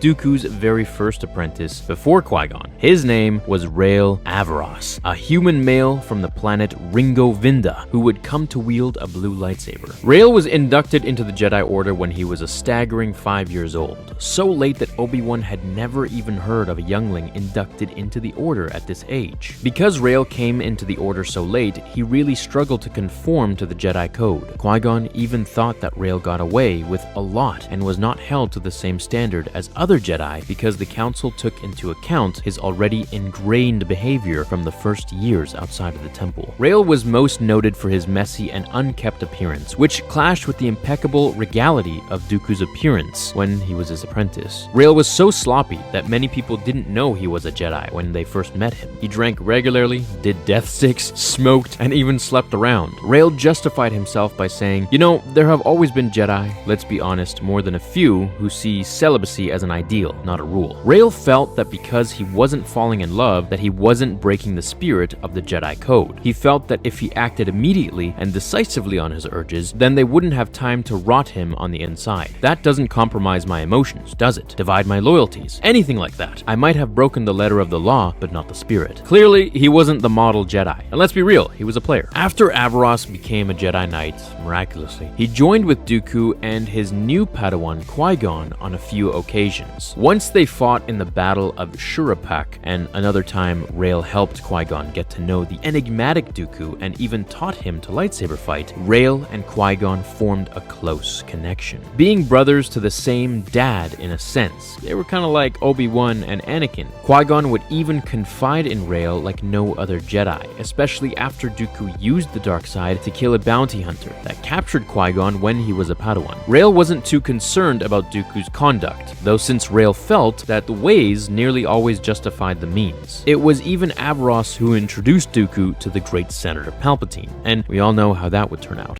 Dooku's very first apprentice before Qui-Gon. His name was Rael Averross, a human male from the planet Ringo Vinda, who would come to wield a blue lightsaber. Rael was inducted into the Jedi Order when he was a staggering 5 years old, so late that Obi-Wan had never even heard of a youngling inducted into the Order at this age. Because Rael came into the Order so late, he really struggled to conform to the Jedi Code. Qui-Gon even thought that Rael got away with a lot and was not held to the same standard as other Jedi because the Council took into account his already ingrained behavior from the first years outside of the temple. Rael was most noted for his messy and unkempt appearance, which clashed with the impeccable regality of Dooku's appearance when he was his apprentice. Rael was so sloppy that many people didn't know he was a Jedi when they first met him. He drank regularly, did death sticks, smoked, and even slept around. Rael justified himself by saying, "You know, there have always been Jedi, let's be honest, more than a few, who see celibacy as an ideal, not a rule." Rael felt that because he wasn't falling in love, that he wasn't breaking the spirit of the Jedi Code. He felt that if he acted immediately and decisively on his urges, then they wouldn't have time to rot him on the inside. That doesn't compromise my emotions, does it? Divide my loyalties? Anything like that. I might have broken the letter of the law, but not the spirit. Clearly, he wasn't the model Jedi. And let's be real, he was a player. After Averross became a Jedi Knight, miraculously, he joined with Dooku and his new Padawan Qui-Gon on a few occasions. Once they fought in the Battle of Shurapak, and another time Rael helped Qui-Gon get to know the enigmatic Dooku and even taught him to lightsaber fight, Rael and Qui-Gon formed a close connection. Being brothers to the same dad in a sense, they were kind of like Obi-Wan and Anakin. Qui-Gon would even confide in Rael like no other Jedi, especially after Dooku used the dark side to kill a bounty hunter that captured Qui-Gon when he was a Padawan. Rael wasn't too concerned about Dooku's conduct, though since Rael felt that the ways nearly always justified the means. It was even Averross who introduced Dooku to the great Senator Palpatine, and we all know how that would turn out.